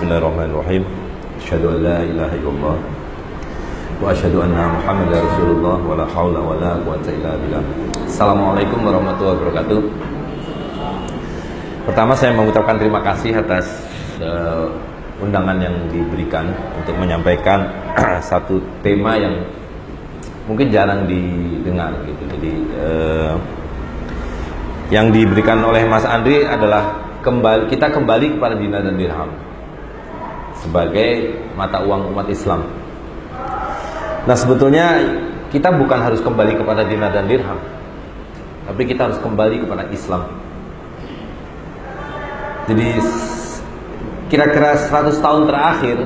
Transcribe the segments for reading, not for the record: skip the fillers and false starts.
Bismillahirrahmanirrahim. Asyhadu an la ilaha illallah wa asyhadu anna Muhammadar Rasulullah wa la haula wa la quwwata illa billah. Assalamualaikum warahmatullahi wabarakatuh. Pertama saya mengucapkan terima kasih atas undangan yang diberikan untuk menyampaikan satu tema yang mungkin jarang didengar gitu. Jadi yang diberikan oleh Mas Andri adalah kita kembali kepada dinar dan dirham sebagai mata uang umat Islam. Nah, sebetulnya kita bukan harus kembali kepada dinar dan dirham, tapi kita harus kembali kepada Islam. Jadi kira-kira 100 tahun terakhir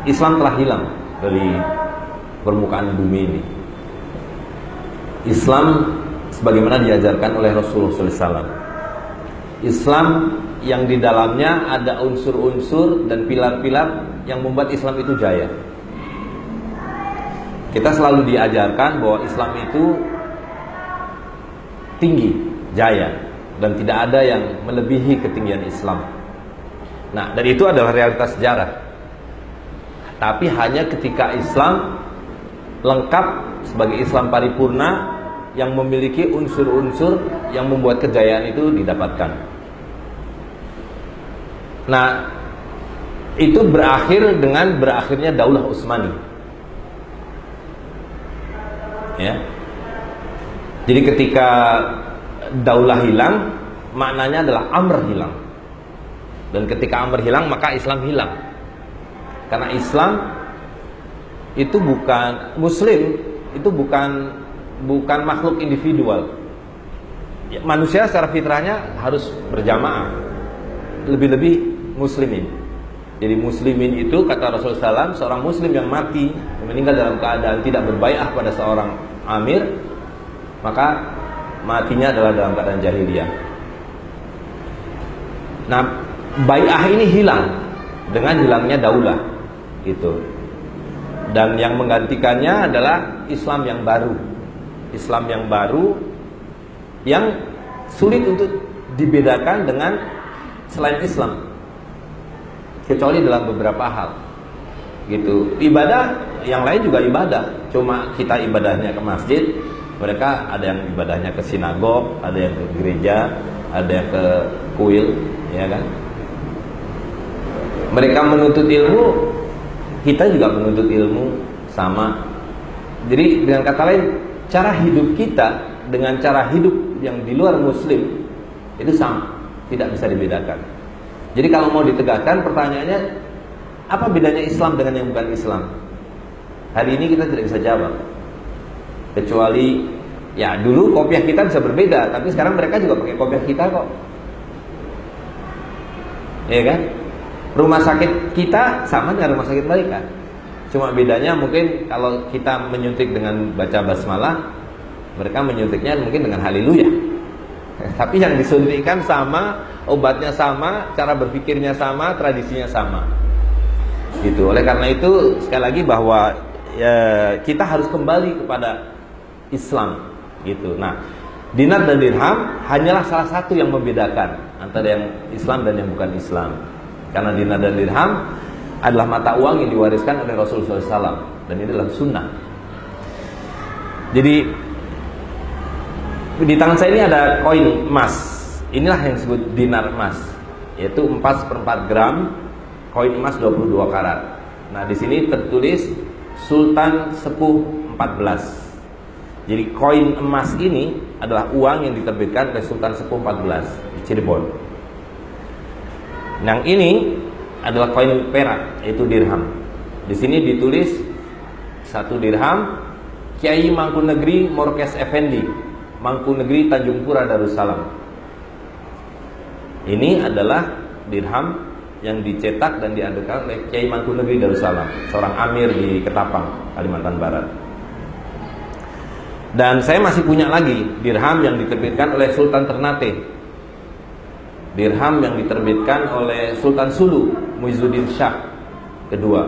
Islam telah hilang dari permukaan bumi ini. Islam sebagaimana diajarkan oleh Rasulullah SAW. Islam yang di dalamnya ada unsur-unsur dan pilar-pilar yang membuat Islam itu jaya. Kita selalu diajarkan bahwa Islam itu tinggi, jaya, dan tidak ada yang melebihi ketinggian Islam. Nah, dan itu adalah realitas sejarah. Tapi hanya ketika Islam lengkap sebagai Islam paripurna yang memiliki unsur-unsur yang membuat kejayaan itu didapatkan. Nah, itu berakhir dengan berakhirnya Daulah Utsmani. Ya. Jadi ketika daulah hilang, maknanya adalah amr hilang. Dan ketika amr hilang, maka Islam hilang. Karena Islam itu bukan Muslim, itu bukan makhluk individual. Ya, manusia secara fitrahnya harus berjamaah. Lebih-lebih muslimin. Jadi muslimin itu kata Rasulullah SAW, seorang muslim yang mati meninggal dalam keadaan tidak berbai'ah pada seorang amir, maka matinya adalah dalam keadaan jahiliyah. Nah, bai'ah ini hilang dengan hilangnya daulah gitu. Dan yang menggantikannya adalah Islam yang baru. Islam yang baru yang sulit untuk dibedakan dengan selain Islam, kecuali dalam beberapa hal gitu. Ibadah yang lain juga ibadah, cuma kita ibadahnya ke masjid, mereka ada yang ibadahnya ke sinagog, ada yang ke gereja, ada yang ke kuil, ya kan. Mereka menuntut ilmu, kita juga menuntut ilmu sama. Jadi dengan kata lain, cara hidup kita dengan cara hidup yang di luar muslim itu sama, tidak bisa dibedakan. Jadi kalau mau ditegakkan, pertanyaannya apa bedanya Islam dengan yang bukan Islam? Hari ini kita tidak bisa jawab. Kecuali ya dulu kopiah kita bisa berbeda, tapi sekarang mereka juga pakai kopiah kita kok. Ya kan? Rumah sakit kita sama dengan rumah sakit mereka. Cuma bedanya mungkin kalau kita menyuntik dengan baca basmalah, mereka menyuntiknya mungkin dengan haleluya. Tapi yang disuntikkan sama, obatnya sama, cara berpikirnya sama, tradisinya sama. Gitu. Oleh karena itu sekali lagi bahwa ya, kita harus kembali kepada Islam. Gitu. Nah, dinar dan dirham hanyalah salah satu yang membedakan antara yang Islam dan yang bukan Islam. Karena dinar dan dirham adalah mata uang yang diwariskan oleh Rasulullah SAW, dan ini adalah sunnah. Jadi di tangan saya ini ada koin emas. Inilah yang disebut dinar emas, yaitu 4/4 gram koin emas 22 karat. Nah, di sini tertulis Sultan Sepuh 14. Jadi koin emas ini adalah uang yang diterbitkan oleh Sultan Sepuh 14 di Cirebon. Yang ini adalah koin perak, yaitu dirham. Di sini ditulis 1 dirham Kiai Mangkunegeri Morkes Effendi, Mangkunegeri Tanjung Pura Darussalam. Ini adalah dirham yang dicetak dan diadakan oleh Kiai Mangkunegeri Darussalam, seorang amir di Ketapang, Kalimantan Barat. Dan saya masih punya lagi dirham yang diterbitkan oleh Sultan Ternate, dirham yang diterbitkan oleh Sultan Sulu, Muizuddin Shah kedua.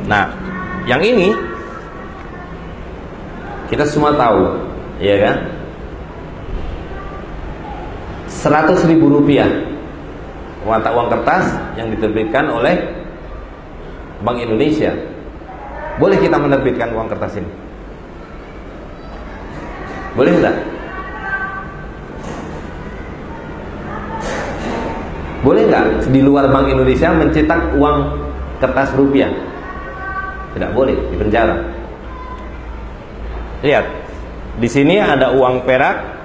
Nah, yang ini kita semua tahu, ya kan? 100.000 rupiah mata uang kertas yang diterbitkan oleh Bank Indonesia. Boleh kita menerbitkan uang kertas ini? Boleh enggak? Boleh enggak di luar Bank Indonesia mencetak uang kertas rupiah? Tidak boleh, dipenjara. Lihat, di sini ada uang perak.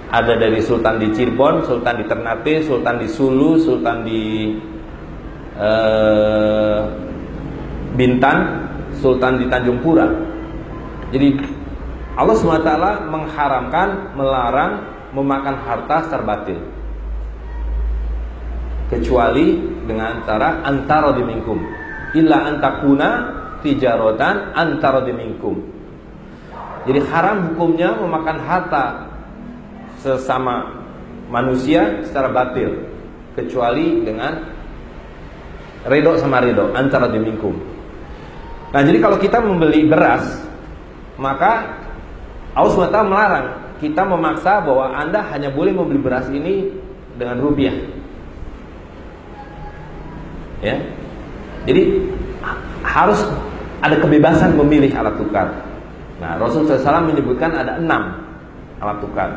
Ada dari Sultan di Cirebon, Sultan di Ternate, Sultan di Sulu, Sultan di Bintan, Sultan di Tanjung Pura. Jadi Allah SWT mengharamkan, melarang memakan harta secara batil, kecuali dengan cara antara diminkum, illa antakuna tijarotan antara diminkum. Jadi haram hukumnya memakan harta sesama manusia secara batil, kecuali dengan redo sama redo, antara diminkum. Nah, jadi kalau kita membeli beras, maka Allah SWT melarang kita memaksa bahwa Anda hanya boleh membeli beras ini dengan rupiah. Ya, jadi harus ada kebebasan memilih alat tukar. Nah, Rasulullah SAW menyebutkan ada 6 alat tukar: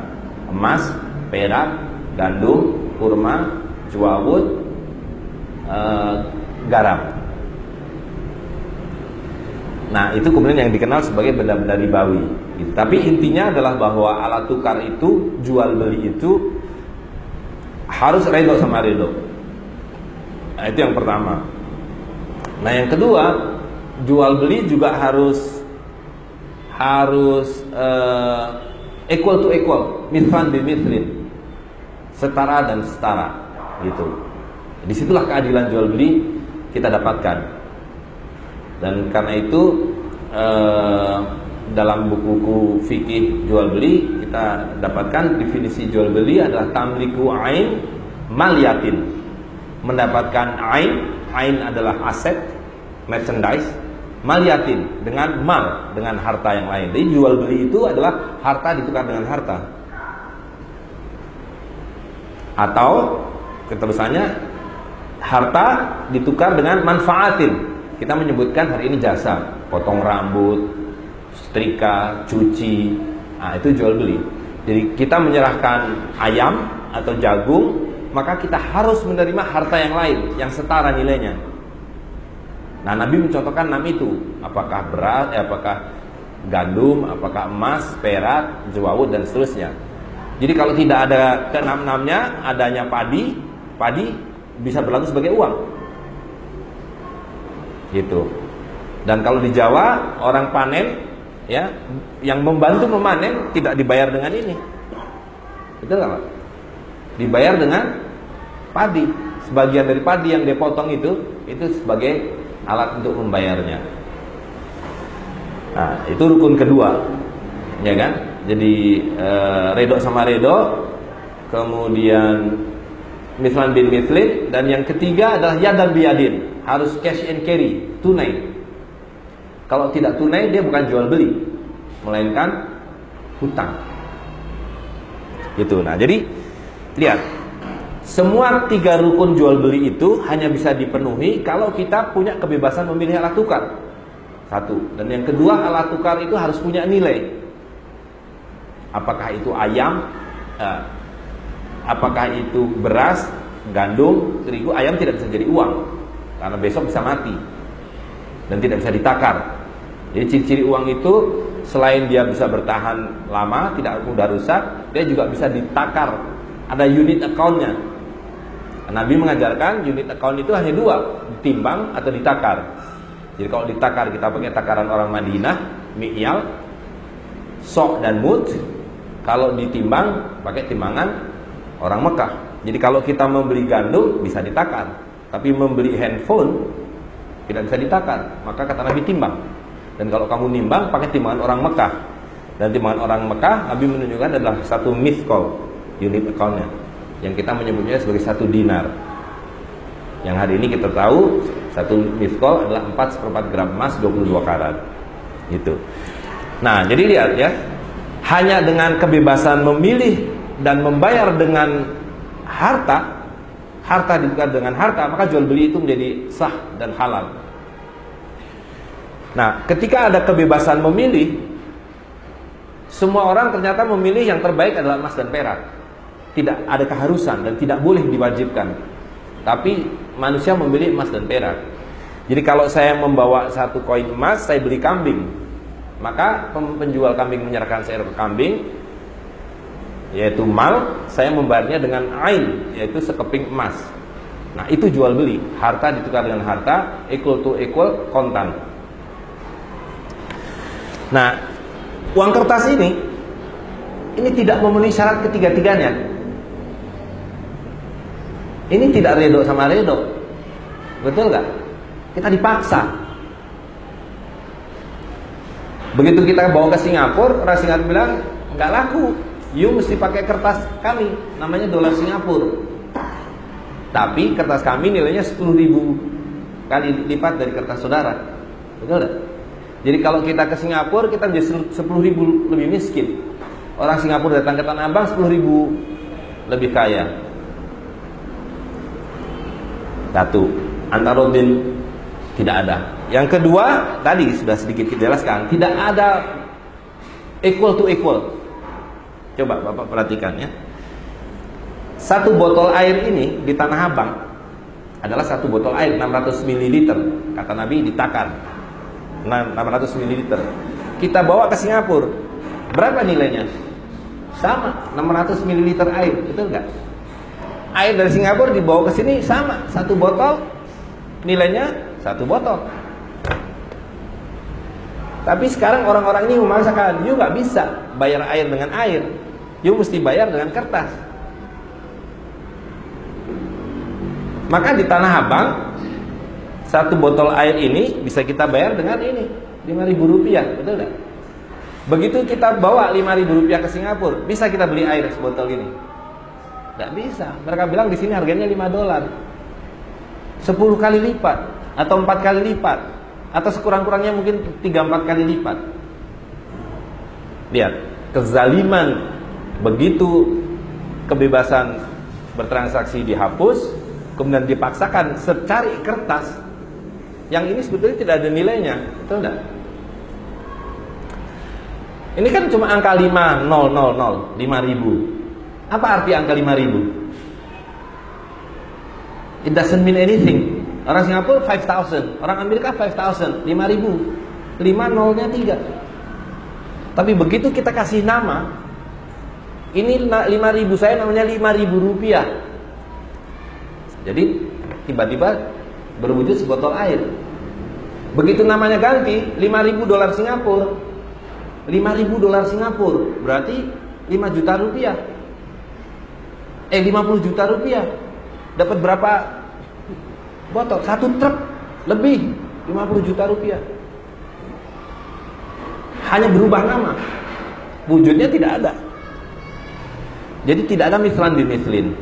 emas, perak, gandum, kurma, juawud, garam. Nah, itu kemudian yang dikenal sebagai benda-benda ribawi. Gitu. Tapi intinya adalah bahwa alat tukar itu, jual beli itu harus redo sama redo. Nah, itu yang pertama. Nah, yang kedua, jual beli juga harus equal to equal, mithlan bi mithlin, setara dan setara, gitu. Disitulah keadilan jual beli kita dapatkan. Dan karena itu dalam buku-buku fikih jual beli kita dapatkan definisi jual beli adalah tamliku ain mal yatin, mendapatkan ain adalah aset, merchandise, mal yatin dengan mal, dengan harta yang lain. Jadi jual beli itu adalah harta ditukar dengan harta. Atau keterusannya harta ditukar dengan manfaatin. Kita menyebutkan hari ini jasa, potong rambut, setrika, cuci. Nah, itu jual beli. Jadi kita menyerahkan ayam atau jagung, maka kita harus menerima harta yang lain yang setara nilainya. Nah, Nabi mencontohkan 6 itu. Apakah beras, apakah gandum, apakah emas, perak, juawud, dan seterusnya. Jadi kalau tidak ada ke-6-6-nya, adanya padi bisa berlaku sebagai uang. Gitu. Dan kalau di Jawa, orang panen, ya, yang membantu memanen tidak dibayar dengan ini. Betul nggak, Pak? Dibayar dengan padi. Sebagian dari padi yang dipotong itu sebagai alat untuk membayarnya. Nah, itu rukun kedua, ya kan? Jadi redo sama redo, kemudian mithlan bin mithlin, dan yang ketiga adalah yadan biyadin, harus cash and carry, tunai. Kalau tidak tunai dia bukan jual beli, melainkan hutang. Gitu. Nah, jadi lihat, semua 3 rukun jual beli itu hanya bisa dipenuhi kalau kita punya kebebasan memilih alat tukar. 1. Dan yang kedua, alat tukar itu harus punya nilai. Apakah itu ayam, apakah itu beras, gandum, terigu. Ayam tidak bisa jadi uang karena besok bisa mati dan tidak bisa ditakar. Jadi ciri-ciri uang itu selain dia bisa bertahan lama, tidak mudah rusak, dia juga bisa ditakar. Ada unit account-nya. Nabi mengajarkan unit account itu hanya 2, ditimbang atau ditakar. Jadi kalau ditakar kita pakai takaran orang Madinah, mi'yal, sok dan mud. Kalau ditimbang pakai timbangan orang Mekah. Jadi kalau kita membeli gandum bisa ditakar, tapi membeli handphone tidak bisa ditakar. Maka kata Nabi timbang. Dan kalau kamu nimbang pakai timbangan orang Mekah. Dan timbangan orang Mekah Nabi menunjukkan adalah 1 mithqal unit account-nya, yang kita menyebutnya sebagai 1 dinar. Yang hari ini kita tahu 1 mithqal adalah 4/4 gram emas 22 karat. Gitu. Nah, jadi lihat ya, hanya dengan kebebasan memilih dan membayar dengan harta, harta ditukar dengan harta, maka jual beli itu menjadi sah dan halal. Nah, ketika ada kebebasan memilih, semua orang ternyata memilih yang terbaik adalah emas dan perak. Tidak ada keharusan dan tidak boleh diwajibkan. Tapi manusia memilih emas dan perak. Jadi kalau saya membawa satu koin emas, saya beli kambing, maka penjual kambing menyerahkan seekor kambing, yaitu mal, saya membayarnya dengan ain, yaitu sekeping emas. Nah, itu jual beli, harta ditukar dengan harta, equal to equal, kontan. Nah, uang kertas ini tidak memenuhi syarat ketiga-tiganya. Ini tidak redo sama redo, betul nggak? Kita dipaksa. Begitu kita bawa ke Singapura, orang Singapura bilang nggak laku, you mesti pakai kertas kami, namanya dolar Singapura. Tapi kertas kami nilainya 10.000 kali lipat dari kertas saudara, betul nggak? Jadi kalau kita ke Singapura, kita menjadi 10.000 lebih miskin. Orang Singapura datang ke Tanah Abang 10.000 lebih kaya. Satu, antarodin tidak ada. Yang kedua, tadi sudah sedikit kita jelaskan, tidak ada equal to equal. Coba Bapak perhatikan ya. Satu botol air ini di Tanah Abang adalah satu botol air 600 ml. Kata Nabi ditakar 600 ml. Kita bawa ke Singapura, berapa nilainya? Sama, 600 ml air, betul nggak? Air dari Singapura dibawa ke sini sama, satu botol nilainya satu botol. Tapi sekarang orang-orang ini memaksakan, you nggak bisa bayar air dengan air, you mesti bayar dengan kertas. Maka di Tanah Abang satu botol air ini bisa kita bayar dengan ini 5.000 rupiah, betul nggak? Begitu kita bawa 5.000 rupiah ke Singapura, bisa kita beli air sebotol ini? Nggak bisa. Mereka bilang di sini harganya $5, 10 kali lipat atau 4 kali lipat, atau sekurang-kurangnya mungkin 3-4 kali lipat. Lihat, kezaliman. Begitu kebebasan bertransaksi dihapus, kemudian dipaksakan secari kertas yang ini sebetulnya tidak ada nilainya, betul enggak? Ini kan cuma angka 5.000, 5.000. Apa arti angka 5.000? It doesn't mean anything. Orang Singapura 5.000, orang Amerika 5.000, 5.000, 5 nolnya 3. Tapi begitu kita kasih nama, ini 5.000, saya namanya 5.000 rupiah. Jadi tiba-tiba berwujud sebotol air. Begitu namanya ganti, $5.000 Singapura, 5.000 dolar Singapura, berarti 5 juta rupiah. 50 juta rupiah. Dapat berapa botol? Satu truk lebih, 50 juta rupiah. Hanya berubah nama, wujudnya tidak ada. Jadi tidak ada mislan bimislin.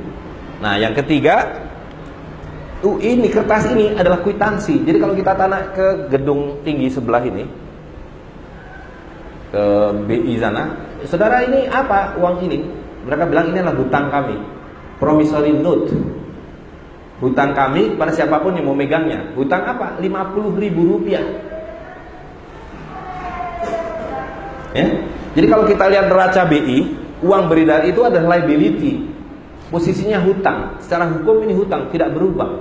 Nah, yang ketiga, ini kertas ini adalah kwitansi. Jadi kalau kita tanah ke gedung tinggi sebelah ini, ke BI sana, saudara, ini apa uang ini? Mereka bilang ini adalah hutang kami, promissory note. Hutang kami pada siapapun yang mau megangnya. Hutang apa? 50.000 rupiah. Ya? Jadi kalau kita lihat neraca BI, uang beredar itu adalah liability. Posisinya hutang. Secara hukum ini hutang, tidak berubah.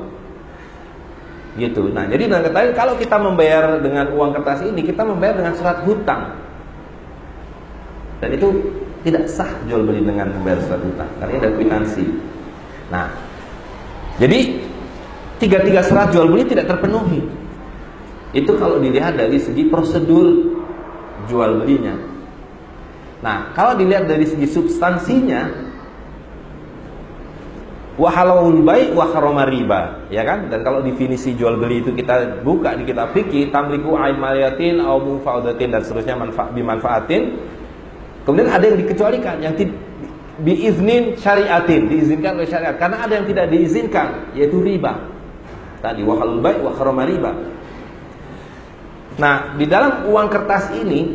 Gitu. Nah, jadi dengan kata lain, kalau kita membayar dengan uang kertas ini, kita membayar dengan surat hutang. Dan itu tidak sah jual beli dengan membayar surat hutang, karena ini ada kwitansi. Nah, jadi tiga syarat jual beli tidak terpenuhi. Itu kalau dilihat dari segi prosedur jual belinya. Nah, kalau dilihat dari segi substansinya, wa halalul bai' wa harama riba, ya kan? Dan kalau definisi jual beli itu kita buka di kitab fikih, tamliku aimaliyatin au mufaudatin dan seterusnya, bimanfaatin. Kemudian ada yang dikecualikan, yang biiznin syariatin, diizinkan oleh syariat. Karena ada yang tidak diizinkan, yaitu riba. Tadi wa halalul bai' wa harama riba. Nah, di dalam uang kertas ini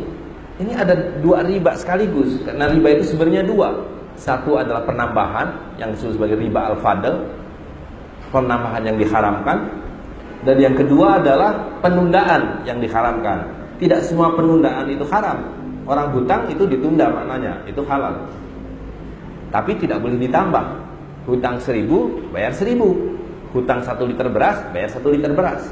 ada 2 riba sekaligus. Karena riba itu sebenarnya 2. Satu adalah penambahan yang disebut sebagai riba al-fadl, penambahan yang diharamkan. Dan yang kedua adalah penundaan yang diharamkan. Tidak semua penundaan itu haram. Orang hutang itu ditunda maknanya, itu halal. Tapi tidak boleh ditambah. Hutang 1.000, bayar 1.000. Hutang 1 liter beras, bayar 1 liter beras.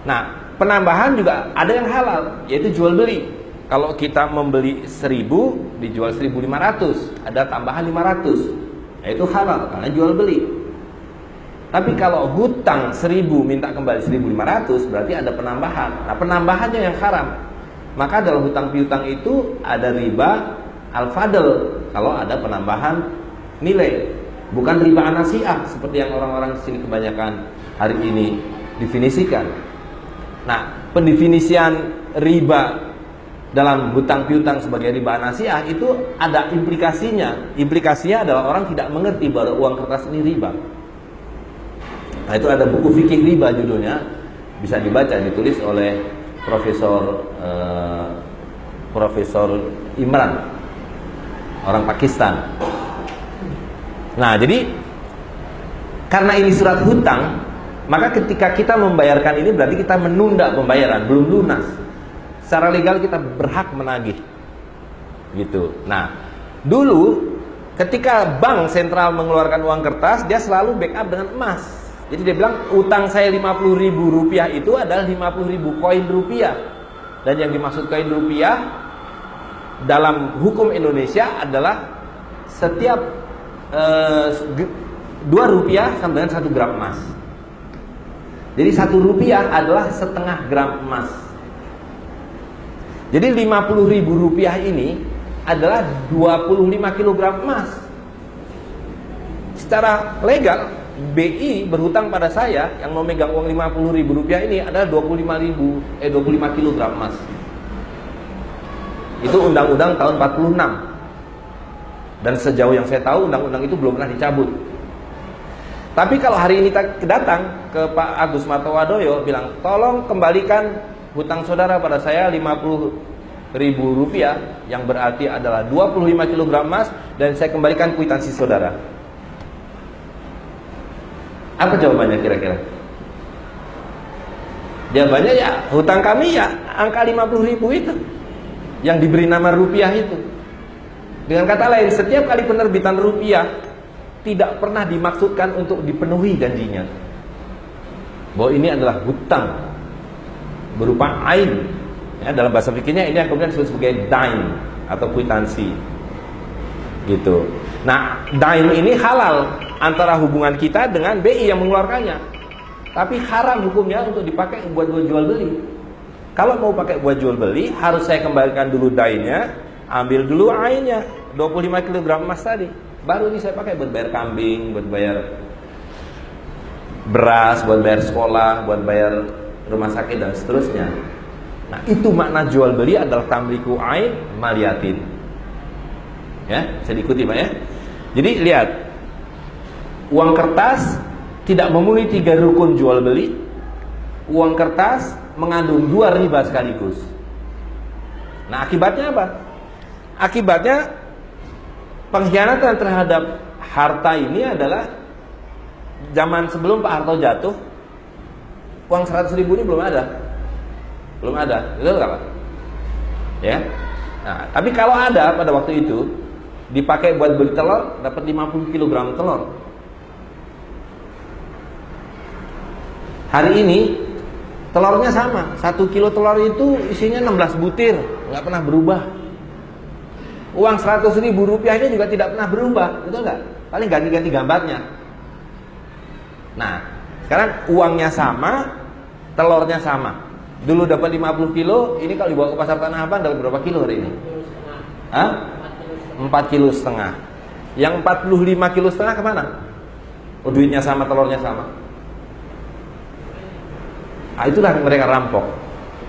Nah, penambahan juga ada yang halal, yaitu jual beli. Kalau kita membeli 1.000, dijual 1.500, ada tambahan 500, yaitu halal karena jual beli. Tapi kalau hutang 1.000 minta kembali 1.500, berarti ada penambahan. Nah, penambahannya yang haram. Maka dalam hutang piutang itu ada riba al-fadl kalau ada penambahan nilai, bukan riba an-nasi'ah seperti yang orang-orang sini kebanyakan hari ini definisikan. Nah, pendefinisian riba dalam hutang piutang sebagai riba an-nasi'ah itu ada implikasinya. Implikasinya adalah orang tidak mengerti bahwa uang kertas ini riba. Nah, itu ada buku fikih riba judulnya, bisa dibaca, ditulis oleh Profesor Imran, orang Pakistan. Nah, jadi karena ini surat hutang, maka ketika kita membayarkan ini berarti kita menunda pembayaran, belum lunas. Secara legal kita berhak menagih. Gitu. Nah, dulu ketika bank sentral mengeluarkan uang kertas, dia selalu backup dengan emas. Jadi dia bilang utang saya 50.000 rupiah itu adalah 50.000 koin rupiah. Dan yang dimaksud koin rupiah dalam hukum Indonesia adalah setiap 2 rupiah sama dengan 1 gram emas. Jadi 1 rupiah adalah setengah gram emas. Jadi 50.000 rupiah ini adalah 25 kilogram emas. Secara legal BI berhutang pada saya yang memegang uang 50.000 rupiah ini adalah 25 kilogram emas. Itu undang-undang tahun 46. Dan sejauh yang saya tahu undang-undang itu belum pernah dicabut. Tapi kalau hari ini kita datang ke Pak Agus Martowadoyo bilang, tolong kembalikan hutang saudara pada saya 50.000 rupiah, yang berarti adalah 25 kilogram emas, dan saya kembalikan kwitansi saudara. Apa jawabannya kira-kira? Jawabannya ya, hutang kami ya angka 50.000 itu yang diberi nama rupiah itu. Dengan kata lain, setiap kali penerbitan rupiah tidak pernah dimaksudkan untuk dipenuhi janjinya, bahwa ini adalah hutang berupa ain. Ya, dalam bahasa fikihnya ini yang kemudian disebut sebagai dain atau kwitansi. Gitu. Nah, dain ini halal antara hubungan kita dengan BI yang mengeluarkannya. Tapi haram hukumnya untuk dipakai buat jual beli. Kalau mau pakai buat jual beli, harus saya kembalikan dulu dainnya, ambil dulu ainnya, 25 kg emas tadi. Baru ini saya pakai buat bayar kambing, buat bayar beras, buat bayar sekolah, buat bayar rumah sakit dan seterusnya. Nah, itu makna jual beli adalah tamliku ain maliyatin. Ya, bisa diikuti Pak ya. Jadi lihat, uang kertas tidak memenuhi 3 rukun jual beli. Uang kertas mengandung 2 riba sekaligus. Nah, akibatnya apa? Akibatnya pengkhianatan terhadap harta ini adalah zaman sebelum Pak Harto jatuh, uang 100.000 ini belum ada. Belum ada, betul nggak Pak? Ya. Nah, tapi kalau ada pada waktu itu dipakai buat beli telur, dapat 50 kg telur. Hari ini telurnya sama, 1 kilo telur itu isinya 16 butir, nggak pernah berubah. Uang 100.000 rupiah ini juga tidak pernah berubah, betul nggak? Paling ganti-ganti gambarnya. Nah, sekarang uangnya sama, telurnya sama. Dulu dapat 50 kilo, ini kalau dibawa ke pasar Tanah Abang dapat berapa kilo hari ini? 4,5 kilo. Yang 45,5 kilo kemana? Oh, duitnya sama, telurnya sama. Nah, itulah mereka rampok.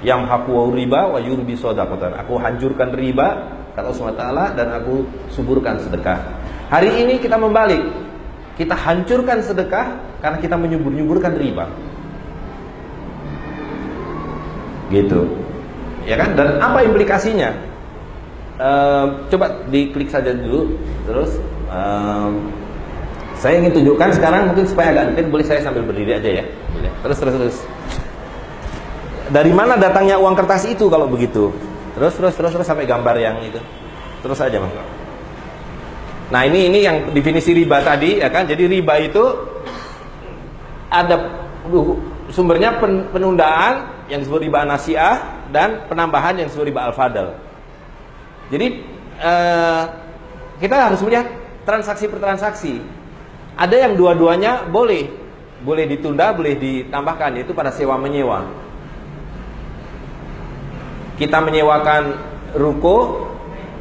Yang haku riba wa yurbi shadaqatan. Aku hancurkan riba, kata Allah SWT, dan aku suburkan sedekah. Hari ini kita membalik. Kita hancurkan sedekah karena kita menyubur-nyuburkan riba. Gitu. Ya kan? Dan apa implikasinya? Coba diklik saja dulu. Terus saya ingin tunjukkan sekarang, mungkin supaya agak detail, boleh saya sambil berdiri aja ya. Boleh. Terus. Dari mana datangnya uang kertas itu kalau begitu? Terus sampai gambar yang itu. Terus aja, Bang. Nah, ini yang definisi riba tadi, ya kan? Jadi riba itu ada sumbernya penundaan yang disebut riba nasiah dan penambahan yang disebut riba al-fadl. Jadi kita harus melihat transaksi per transaksi. Ada yang dua-duanya boleh ditunda, boleh ditambahkan, yaitu pada sewa menyewa. Kita menyewakan ruko,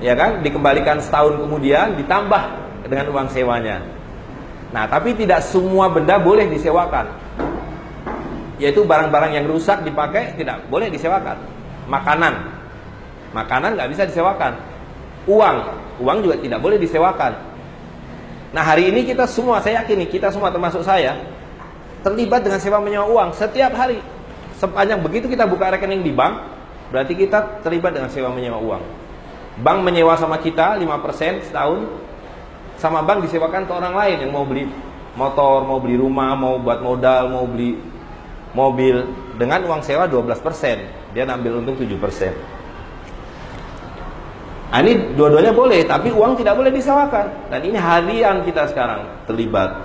ya kan, dikembalikan setahun kemudian ditambah dengan uang sewanya. Nah, tapi tidak semua benda boleh disewakan. Yaitu barang-barang yang rusak dipakai tidak boleh disewakan. Makanan nggak bisa disewakan. Uang juga tidak boleh disewakan. Nah, hari ini kita semua, saya yakin nih, kita semua termasuk saya, terlibat dengan sewa menyewa uang setiap hari. Sepanjang begitu kita buka rekening di bank, berarti kita terlibat dengan sewa menyewa uang. Bank menyewa sama kita 5% setahun, sama bank disewakan ke orang lain yang mau beli motor, mau beli rumah, mau buat modal, mau beli mobil, dengan uang sewa 12%. Dia ambil untung 7%. Nah, ini dua-duanya boleh, tapi uang tidak boleh disewakan. Dan ini harian kita sekarang terlibat.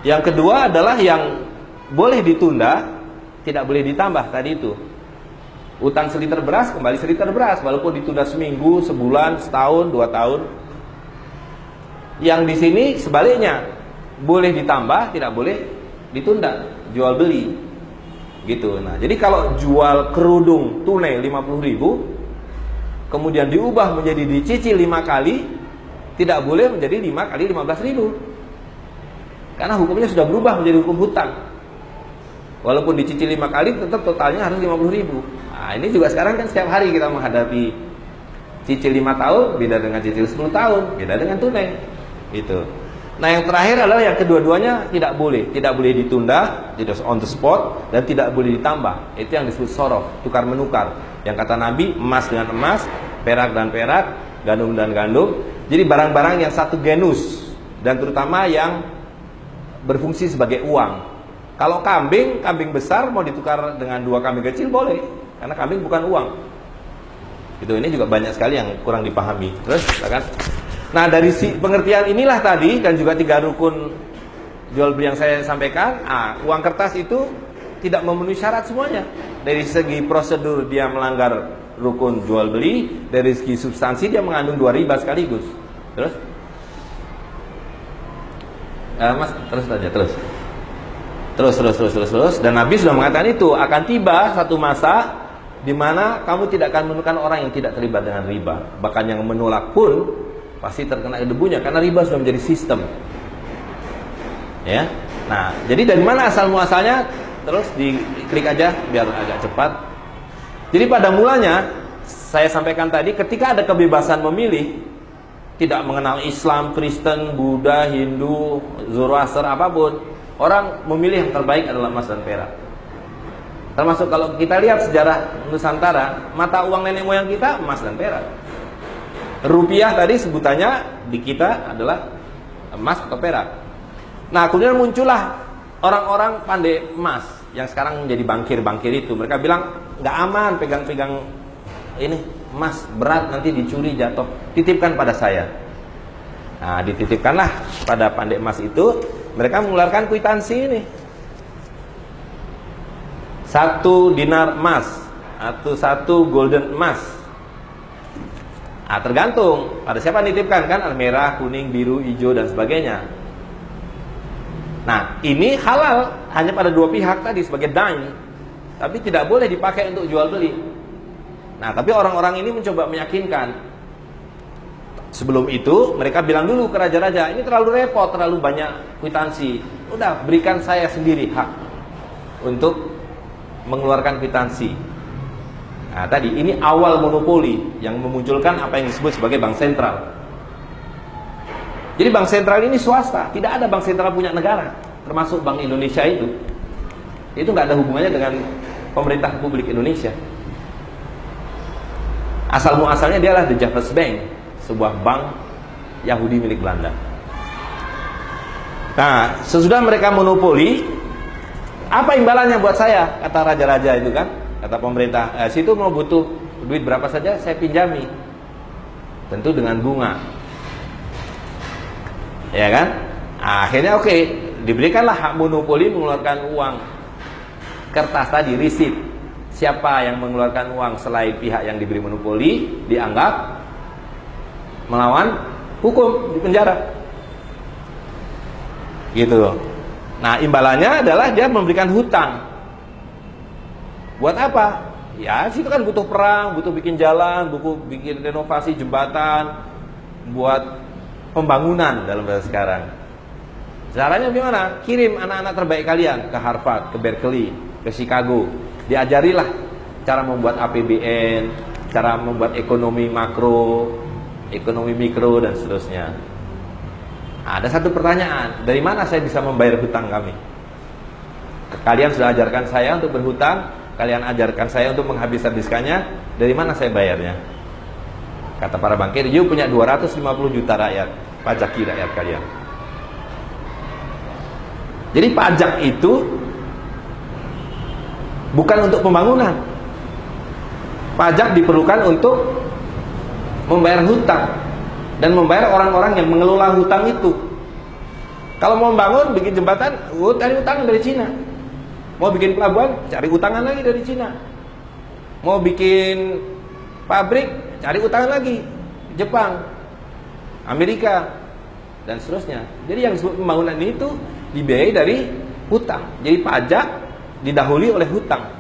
Yang kedua adalah yang boleh ditunda, tidak boleh ditambah tadi itu. Utang seliter beras, kembali seliter beras, walaupun ditunda seminggu, sebulan, setahun, 2 tahun. Yang di sini sebaliknya, boleh ditambah, tidak boleh ditunda, jual beli. Gitu. Nah, jadi kalau jual kerudung tunai 50.000, kemudian diubah menjadi dicicil 5 kali, tidak boleh menjadi 5 kali 15.000. Karena hukumnya sudah berubah menjadi hukum hutang. Walaupun dicicil 5 kali, tetap totalnya harus 50.000. Nah, ini juga sekarang kan setiap hari kita menghadapi cicil 5 tahun, beda dengan cicil 10 tahun, beda dengan tunai. Itu. Nah, yang terakhir adalah yang kedua-duanya tidak boleh ditunda, tidak on the spot, dan tidak boleh ditambah. Itu yang disebut sorof, tukar menukar. Yang kata Nabi, emas dengan emas, perak dan perak, gandum dan gandum. Jadi barang-barang yang satu genus, dan terutama yang berfungsi sebagai uang. Kalau kambing besar mau ditukar dengan 2 kambing kecil boleh, karena kambing bukan uang. Itu, ini juga banyak sekali yang kurang dipahami. Terus, kan? Nah, dari pengertian inilah tadi, dan juga 3 rukun jual beli yang saya sampaikan. Uang kertas itu tidak memenuhi syarat semuanya. Dari segi prosedur dia melanggar rukun jual beli, dari segi substansi dia mengandung 2 riba sekaligus. Terus, Mas, terus aja, terus. Dan Nabi sudah mengatakan itu akan tiba satu masa di mana kamu tidak akan menemukan orang yang tidak terlibat dengan riba. Bahkan yang menolak pun pasti terkena debunya, karena riba sudah menjadi sistem. Ya. Nah, jadi dari mana asal muasalnya? Terus diklik aja biar agak cepat. Jadi pada mulanya saya sampaikan tadi, ketika ada kebebasan memilih, tidak mengenal Islam, Kristen, Buddha, Hindu, Zoroaster, apapun, orang memilih yang terbaik adalah emas dan perak. Termasuk kalau kita lihat sejarah Nusantara, mata uang nenek moyang kita emas dan perak. Rupiah tadi sebutannya di kita adalah emas atau perak. Nah, kemudian muncullah orang-orang pandai emas yang sekarang menjadi bankir-bankir itu. Mereka bilang nggak aman pegang-pegang ini emas, berat, nanti dicuri, jatuh. Titipkan pada saya. Nah, dititipkanlah pada pandai emas itu. Mereka mengeluarkan kwitansi ini. 1 dinar emas atau 1 golden emas. Tergantung pada siapa nitipkan, kan, merah, kuning, biru, hijau dan sebagainya. Nah, ini halal hanya pada 2 pihak tadi sebagai dime, tapi tidak boleh dipakai untuk jual beli. Nah, tapi orang-orang ini mencoba meyakinkan. Sebelum itu mereka bilang dulu ke raja-raja, ini terlalu repot, terlalu banyak kwitansi. Udah, berikan saya sendiri hak untuk mengeluarkan kwitansi. Nah, tadi ini awal monopoli yang memunculkan apa yang disebut sebagai bank sentral. Jadi bank sentral ini swasta, tidak ada bank sentral punya negara, termasuk Bank Indonesia itu. Itu nggak ada hubungannya dengan pemerintah Republik Indonesia. Asal muasalnya dia adalah The Javers Bank, sebuah bank Yahudi milik Belanda. Nah, sesudah mereka monopoli, apa imbalannya buat saya? Kata raja-raja itu kan, kata pemerintah, situ mau butuh duit berapa saja saya pinjami, tentu dengan bunga, ya kan? Akhirnya oke, diberikanlah hak monopoli mengeluarkan uang kertas tadi, risit. Siapa yang mengeluarkan uang selain pihak yang diberi monopoli dianggap melawan hukum, di penjara. Gitu. Nah, imbalannya adalah dia memberikan hutang. Buat apa? Ya, situ kan butuh perang, butuh bikin jalan, butuh bikin renovasi jembatan, buat pembangunan dalam bahasa sekarang. Caranya gimana? Kirim anak-anak terbaik kalian ke Harvard, ke Berkeley, ke Chicago. Diajarilah cara membuat APBN, cara membuat ekonomi makro, ekonomi mikro, dan seterusnya. Ada satu pertanyaan, dari mana saya bisa membayar hutang kami? Kalian sudah ajarkan saya untuk berhutang, kalian ajarkan saya untuk menghabis-habiskannya, dari mana saya bayarnya? Kata para bankir, you punya 250 juta rakyat, pajaki rakyat kalian. Jadi pajak itu bukan untuk pembangunan. Pajak diperlukan untuk membayar hutang dan membayar orang-orang yang mengelola hutang itu. Kalau mau bangun, bikin jembatan, cari utang dari Cina. Mau bikin pelabuhan, cari utangan lagi dari Cina. Mau bikin pabrik, cari utangan lagi, Jepang, Amerika, dan seterusnya. Jadi yang disebut pembangunan itu dibiayai dari hutang. Jadi pajak didahului oleh hutang.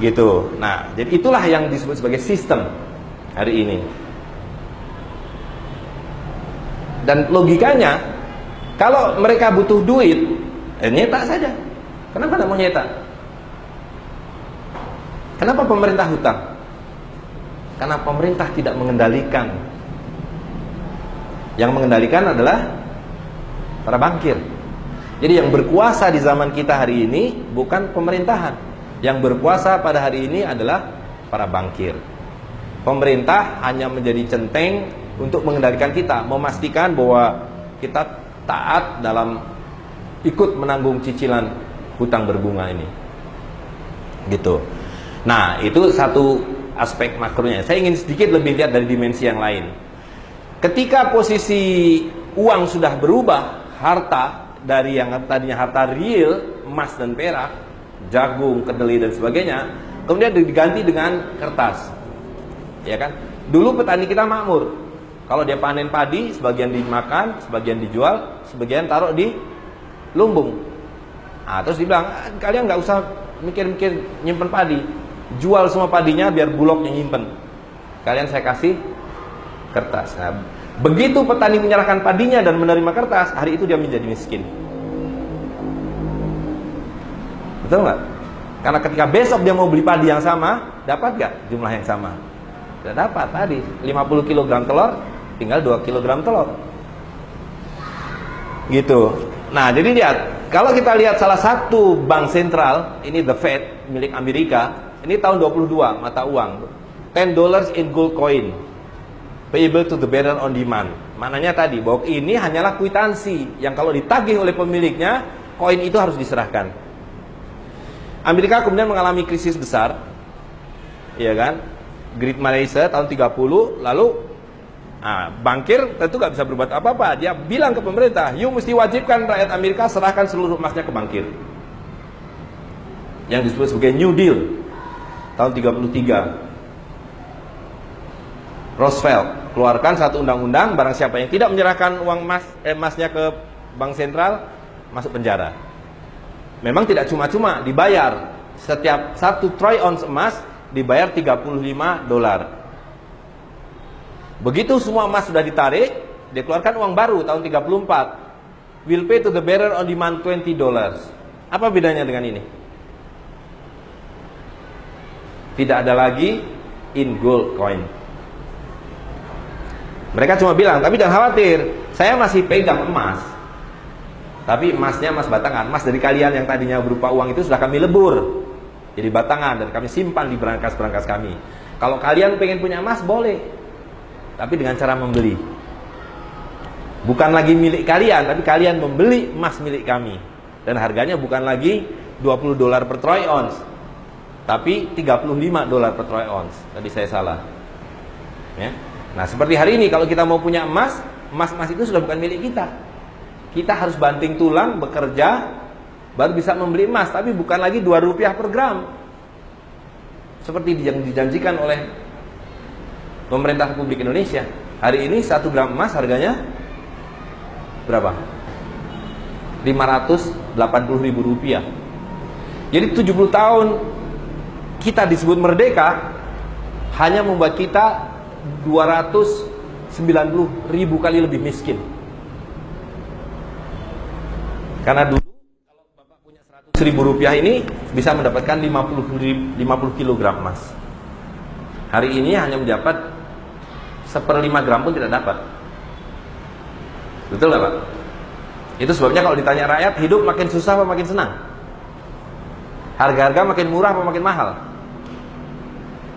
Gitu. Nah, jadi itulah yang disebut sebagai sistem hari ini. Dan logikanya, kalau mereka butuh duit, nyetak saja. Kenapa tidak mau nyetak? Kenapa pemerintah hutang? Karena pemerintah tidak mengendalikan. Yang mengendalikan adalah para bankir. Jadi yang berkuasa di zaman kita hari ini bukan pemerintahan. Yang berkuasa pada hari ini adalah para bankir. Pemerintah hanya menjadi centeng untuk mengendalikan kita, memastikan bahwa kita taat dalam ikut menanggung cicilan hutang berbunga ini. Gitu. Nah, itu satu aspek makronya. Saya ingin sedikit lebih lihat dari dimensi yang lain. Ketika posisi uang sudah berubah, harta dari yang tadinya harta real, emas dan perak, jagung, kedelai dan sebagainya, kemudian diganti dengan kertas. Ya kan? Dulu petani kita makmur. Kalau dia panen padi, sebagian dimakan, sebagian dijual, sebagian taruh di lumbung. Nah, terus dibilang, kalian nggak usah mikir-mikir nyimpen padi, jual semua padinya biar Bulog yang nyimpen. Kalian saya kasih kertas. Nah, begitu petani menyerahkan padinya dan menerima kertas, hari itu dia menjadi miskin. Betul nggak? Karena ketika besok dia mau beli padi yang sama, dapat nggak jumlah yang sama? Tidak dapat. Tadi 50 kg telur, tinggal 2 kg telur. Gitu. Nah, jadi lihat, kalau kita lihat salah satu bank sentral, ini the Fed milik Amerika, ini tahun 22 mata uang, $10 in gold coin, payable to the bearer on demand. Maknanya tadi bahwa ini hanyalah kwitansi yang kalau ditagih oleh pemiliknya, koin itu harus diserahkan. Amerika kemudian mengalami krisis besar, ya kan? Great Malaysia tahun 30, lalu bankir tentu nggak bisa berbuat apa-apa. Dia bilang ke pemerintah, you mesti wajibkan rakyat Amerika serahkan seluruh emasnya ke bankir. Yang disebut sebagai New Deal tahun 33. Roosevelt keluarkan satu undang-undang, barang siapa yang tidak menyerahkan uang emasnya ke bank sentral masuk penjara. Memang tidak cuma-cuma dibayar. Setiap 1 troy ounce emas dibayar $35. Begitu semua emas sudah ditarik, dia keluarkan uang baru tahun 34. Will pay to the bearer on demand $20. Apa bedanya dengan ini? Tidak ada lagi in gold coin. Mereka cuma bilang, tapi jangan khawatir, saya masih pegang emas. Tapi emasnya emas batangan, emas dari kalian yang tadinya berupa uang itu sudah kami lebur. jadi batangan, dan kami simpan di berangkas-berangkas kami. Kalau kalian pengen punya emas, boleh, tapi dengan cara membeli. Bukan lagi milik kalian, tapi kalian membeli emas milik kami. Dan harganya bukan lagi $20 per troy ounce, tapi $35 per troy ounce. Tadi saya salah. Ya. Nah, seperti hari ini kalau kita mau punya emas, emas itu sudah bukan milik kita. Kita harus banting tulang, bekerja, baru bisa membeli emas, tapi bukan lagi Rp2 per gram. Seperti yang dijanjikan oleh pemerintah Republik Indonesia. Hari ini 1 gram emas harganya berapa? Rp580.000. Jadi 70 tahun kita disebut merdeka hanya membuat kita 290.000 kali lebih miskin. Karena dulu kalau Bapak punya Rp100.000 ini bisa mendapatkan 50 kg emas. Hari ini hanya mendapat 1/5 gram pun tidak dapat. Betul nggak Pak? Itu sebabnya kalau ditanya rakyat, hidup makin susah apa makin senang? Harga-harga makin murah apa makin mahal?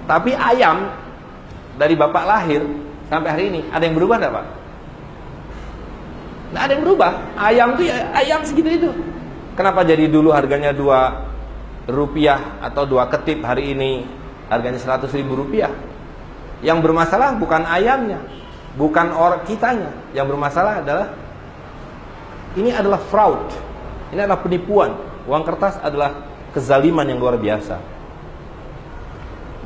Tapi ayam dari Bapak lahir sampai hari ini, ada yang berubah nggak Pak? Nggak ada yang berubah. Ayam tuh ya ayam segitu itu. Kenapa jadi dulu harganya Rp2 atau 2 ketip, hari ini harganya Rp100.000? Yang bermasalah bukan ayamnya, bukan orang kitanya. Yang bermasalah adalah ini adalah fraud. Ini adalah penipuan. Uang kertas adalah kezaliman yang luar biasa.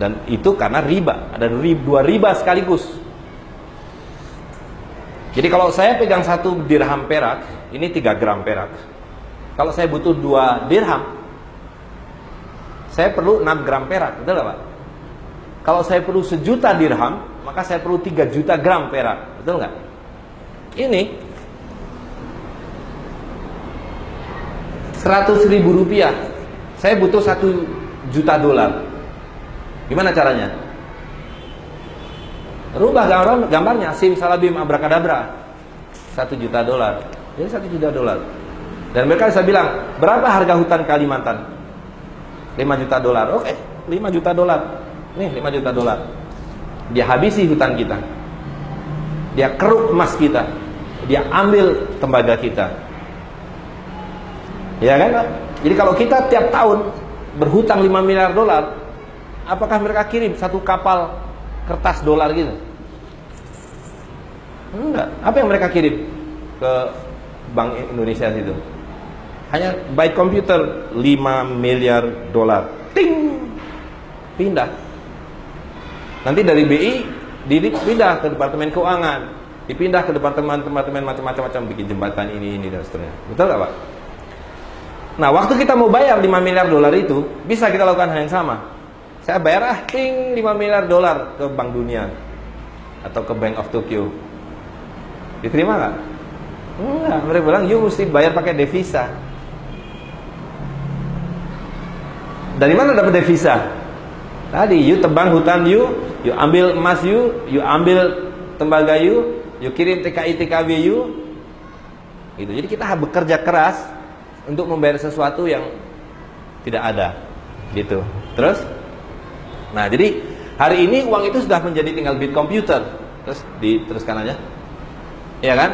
Dan itu karena riba. Ada 2 riba sekaligus. Jadi kalau saya pegang 1 dirham perak, ini 3 gram perak. Kalau saya butuh 2 dirham, saya perlu 6 gram perak. Betul nggak Pak? Kalau saya perlu 1 juta dirham, maka saya perlu 3 juta gram perak. Betul nggak? Ini Rp100.000. Saya butuh 1 juta dolar. Gimana caranya? Rubah gambarnya, simsalabim abrakadabra. 1 juta dolar. Jadi 1 juta dolar. Dan mereka bisa bilang, berapa harga hutan Kalimantan? 5 juta dolar. Oke, 5 juta dolar. Nih 5 juta dolar. Dia habisi hutan kita. Dia keruk emas kita. Dia ambil tembaga kita. Ya kan Pak? Jadi kalau kita tiap tahun berhutang 5 miliar dolar, apakah mereka kirim 1 kapal kertas dolar gitu? Enggak. Apa yang mereka kirim ke Bank Indonesia situ? Hanya by komputer 5 miliar dolar. Ting! Pindah. Nanti dari BI dipindah ke Departemen Keuangan, dipindah ke departemen macam-macam, bikin jembatan ini dan seterusnya. Betul nggak Pak? Nah, waktu kita mau bayar 5 miliar dolar itu, bisa kita lakukan hal yang sama. Saya bayar 5 miliar dolar ke Bank Dunia atau ke Bank of Tokyo. Diterima nggak? Enggak, mereka bilang you mesti bayar pakai devisa. Dari mana dapat devisa? Tadi you tebang hutan you ambil emas you ambil tembaga you kirim TKI TKB you. Gitu. Jadi kita bekerja keras untuk membayar sesuatu yang tidak ada. Gitu. Terus nah, jadi hari ini uang itu sudah menjadi tinggal bit komputer. Terus diteruskan aja. Iya kan?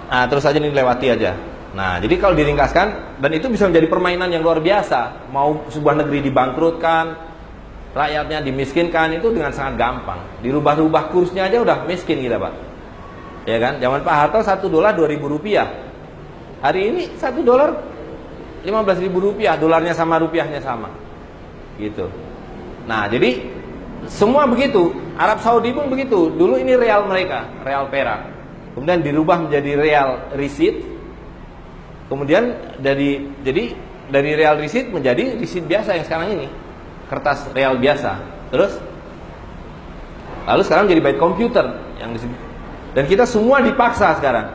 Nah, terus aja ini lewati aja. Nah, jadi kalau diringkaskan, dan itu bisa menjadi permainan yang luar biasa. Mau sebuah negeri dibangkrutkan, rakyatnya dimiskinkan, itu dengan sangat gampang. Dirubah-rubah kursnya aja udah miskin kita Pak. Ya kan? Zaman Pak Harto 1 dolar Rp2.000. Hari ini 1 dolar Rp15.000. Dolarnya sama, rupiahnya sama. Gitu. Nah, jadi semua begitu. Arab Saudi pun begitu. Dulu ini real mereka, real perak. Kemudian dirubah menjadi real risit. Kemudian dari real risit menjadi risit biasa yang sekarang ini. Kertas real biasa. Terus lalu sekarang jadi byte komputer yang disebut. Dan kita semua dipaksa sekarang.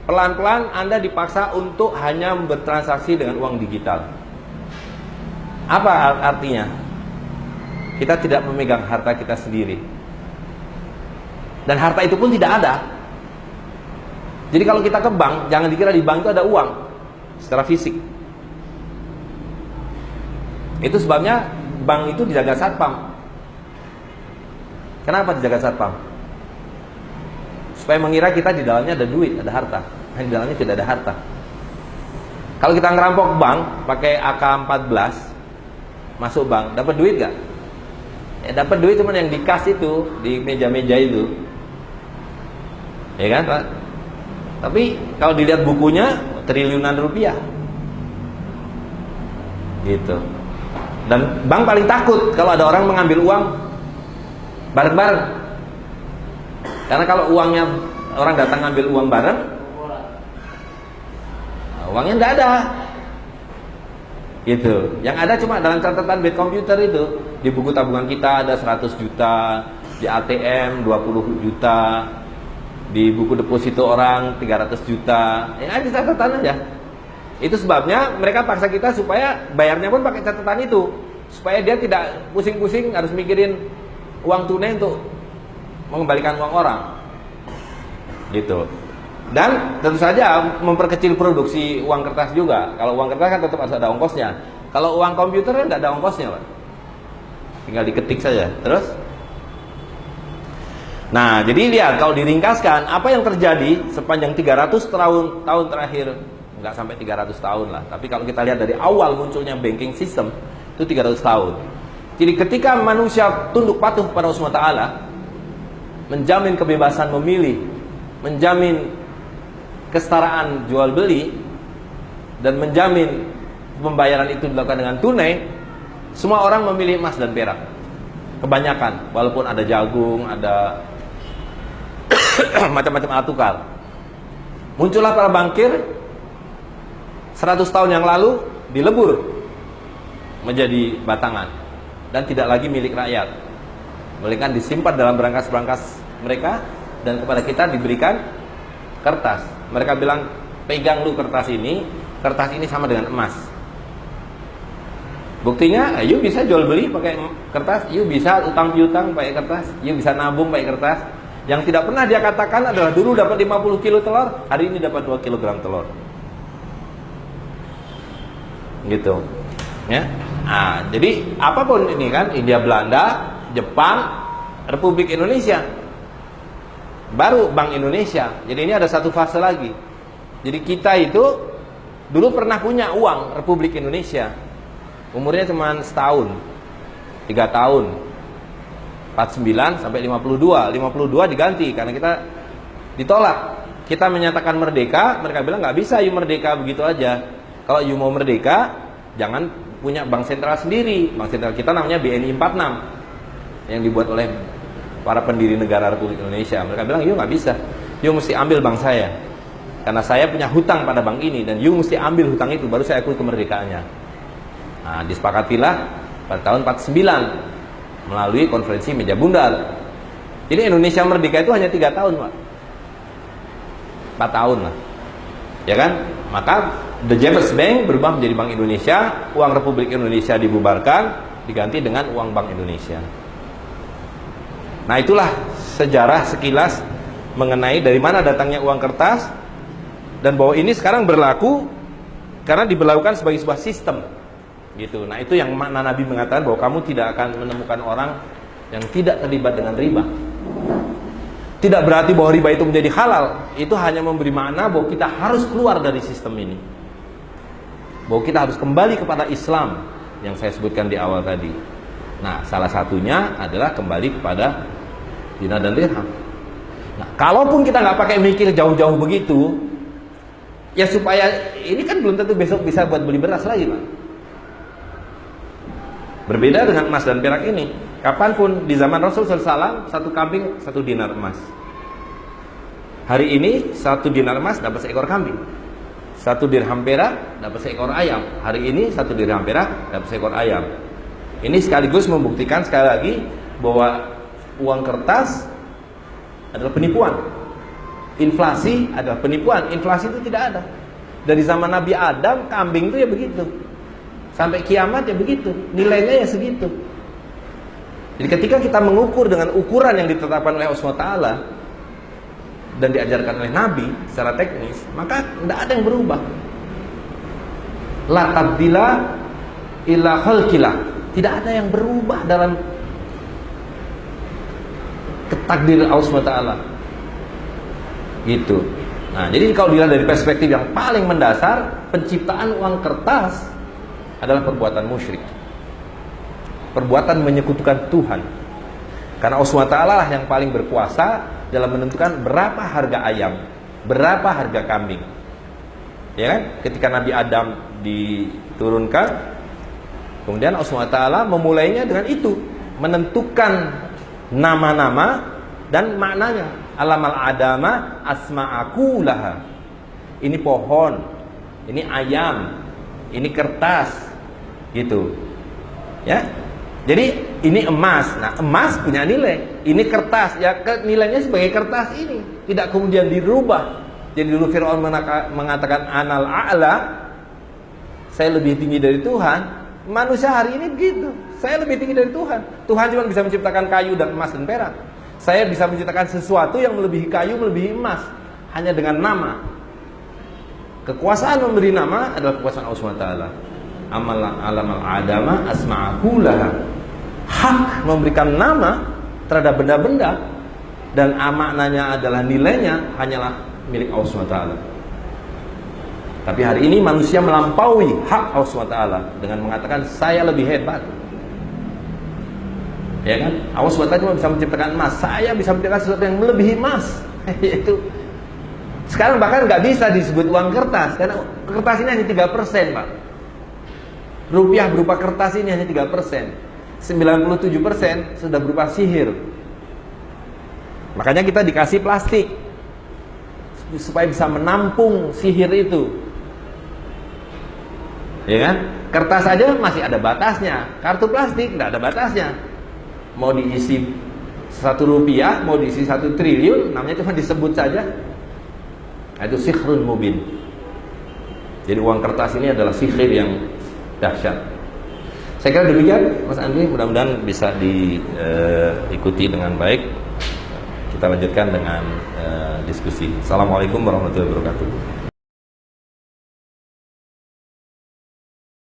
Pelan-pelan Anda dipaksa untuk hanya bertransaksi dengan uang digital. Apa artinya? Kita tidak memegang harta kita sendiri. Dan harta itu pun tidak ada. Jadi kalau kita ke bank, jangan dikira di bank itu ada uang secara fisik. Itu sebabnya bank itu dijaga satpam. Kenapa dijaga satpam? Supaya mengira kita di dalamnya ada duit, ada harta. Di dalamnya tidak ada harta. Kalau kita ngerampok bank pakai AK-14, masuk bank, dapat duit gak? Ya dapat duit, cuman yang di kas itu, di meja-meja itu, ya kan Pak? Tapi kalau dilihat bukunya, triliunan rupiah, gitu. Dan bank paling takut kalau ada orang mengambil uang bareng-bareng. Karena kalau uangnya orang datang ngambil uang bareng, uangnya tidak ada, gitu. Yang ada cuma dalam catatan bed komputer itu. Di buku tabungan kita ada 100 juta, di ATM 20 juta, di buku deposito orang 300 juta. Ya ada catatan aja. Itu sebabnya mereka paksa kita supaya bayarnya pun pakai catatan itu, supaya dia tidak pusing-pusing harus mikirin uang tunai untuk mengembalikan uang orang, gitu. Dan tentu saja memperkecil produksi uang kertas juga. Kalau uang kertas kan tetap harus ada ongkosnya. Kalau uang komputer kan tidak ada ongkosnya, Pak. Tinggal diketik saja. Terus? Nah, jadi lihat kalau diringkaskan apa yang terjadi sepanjang 300 tahun terakhir, nggak sampai 300 tahun lah. Tapi kalau kita lihat dari awal munculnya banking system itu 300 tahun. Jadi ketika manusia tunduk patuh kepada Allah SWT, menjamin kebebasan memilih, menjamin kesetaraan jual beli, dan menjamin pembayaran itu dilakukan dengan tunai, semua orang memilih emas dan perak. Kebanyakan, walaupun ada jagung, ada macam-macam alat tukar. Muncullah para bankir 100 tahun yang lalu, dilebur menjadi batangan dan tidak lagi milik rakyat, melainkan disimpan dalam berangkas-berangkas mereka, dan kepada kita diberikan kertas. Mereka bilang, pegang lu kertas ini sama dengan emas. Buktinya, you bisa jual beli pakai kertas, you bisa utang piutang pakai kertas, you bisa nabung pakai kertas. Yang tidak pernah dia katakan adalah dulu dapat 50 kilo telur, hari ini dapat 2 kilogram telur. Gitu. Ya. Nah, jadi apapun ini kan, India, Belanda, Jepang, Republik Indonesia, baru Bank Indonesia. Jadi ini ada satu fase lagi. Jadi kita itu dulu pernah punya uang Republik Indonesia. Umurnya cuma setahun, 3 tahun, 49 sampai 52. 52 diganti karena kita ditolak. Kita menyatakan merdeka, mereka bilang nggak bisa you merdeka begitu aja. Kalau you mau merdeka, jangan punya bank sentral sendiri. Bank sentral kita namanya BNI 46 yang dibuat oleh para pendiri negara Republik Indonesia. Mereka bilang, you nggak bisa, you mesti ambil bank saya, karena saya punya hutang pada bank ini, dan you mesti ambil hutang itu, baru saya akui kemerdekaannya. Nah, disepakatilah pada tahun 49 melalui konferensi meja bundar. Jadi Indonesia merdeka itu hanya 3 tahun, Pak. 4 tahun lah, ya kan? Maka The Jeffers Bank berubah menjadi Bank Indonesia, uang Republik Indonesia dibubarkan, diganti dengan uang Bank Indonesia. Nah, itulah sejarah sekilas mengenai dari mana datangnya uang kertas, dan bahwa ini sekarang berlaku karena diberlakukan sebagai sebuah sistem, gitu. Nah, itu yang makna Nabi mengatakan bahwa kamu tidak akan menemukan orang yang tidak terlibat dengan riba. Tidak berarti bahwa riba itu menjadi halal. Itu hanya memberi makna bahwa kita harus keluar dari sistem ini, bahwa kita harus kembali kepada Islam yang saya sebutkan di awal tadi. Nah, salah satunya adalah kembali kepada dinar dan dirham. Nah, kalaupun kita nggak pakai mikir jauh-jauh begitu, ya supaya ini kan belum tentu besok bisa buat beli beras lagi, Pak. Berbeda dengan emas dan perak ini. Kapanpun di zaman Rasul SAW, 1 kambing 1 dinar emas. Hari ini 1 dinar emas dapat seekor kambing. 1 dirham perak dapat seekor ayam. Hari ini 1 dirham perak dapat seekor ayam. Ini sekaligus membuktikan sekali lagi bahwa uang kertas adalah penipuan. Inflasi adalah penipuan. Inflasi itu tidak ada. Dari zaman Nabi Adam, kambing itu ya begitu. Sampai kiamat ya begitu. Nilainya ya segitu. Jadi ketika kita mengukur dengan ukuran yang ditetapkan oleh Allah SWT dan diajarkan oleh Nabi secara teknis, maka tidak ada yang berubah. La tabdila illa khalqillah. Tidak ada yang berubah dalam takdir Allah SWT. Gitu. Nah, jadi kalau dilihat dari perspektif yang paling mendasar, penciptaan uang kertas adalah perbuatan musyrik. Perbuatan menyekutukan Tuhan. Karena Allah SWT lah yang paling berkuasa dalam menentukan berapa harga ayam, berapa harga kambing. Ya kan? Ketika Nabi Adam diturunkan, kemudian Allah SWT memulainya dengan itu, menentukan nama-nama dan maknanya. Alamal adama asma'aku laha. Ini pohon, ini ayam, ini kertas, gitu. Ya. Jadi ini emas. Nah, emas punya nilai. Ini kertas, ya nilainya sebagai kertas ini, tidak kemudian dirubah. Jadi dulu Fir'aun mengatakan anal a'la, saya lebih tinggi dari Tuhan. Manusia hari ini begitu, saya lebih tinggi dari Tuhan. Tuhan cuma bisa menciptakan kayu dan emas dan perak. Saya bisa menciptakan sesuatu yang melebihi kayu, melebihi emas, hanya dengan nama. Kekuasaan memberi nama adalah kekuasaan Allah SWT. Alamal adama asma'ahu laha. Hak memberikan nama terhadap benda-benda dan maknanya adalah nilainya hanyalah milik Allah SWT. Tapi hari ini manusia melampaui hak Allah SWT dengan mengatakan saya lebih hebat. Ya kan? Allah SWT cuma bisa menciptakan emas, saya bisa menciptakan sesuatu yang melebihi emas. Yaitu sekarang bahkan nggak bisa disebut uang kertas, karena kertas ini hanya 3%, Pak. Rupiah berupa kertas ini hanya 3%. 97% sudah berupa sihir. Makanya kita dikasih plastik supaya bisa menampung sihir itu. Ya kan? Kertas saja masih ada batasnya. Kartu plastik nggak ada batasnya. Mau diisi 1 rupiah, mau diisi 1 triliun, namanya cuma disebut saja. Itu sihrun mubin. Jadi uang kertas ini adalah sihir yang dahsyat. Saya kira demikian, Mas Andri. Mudah-mudahan bisa diikuti dengan baik. Kita lanjutkan dengan diskusi. Assalamualaikum warahmatullahi wabarakatuh.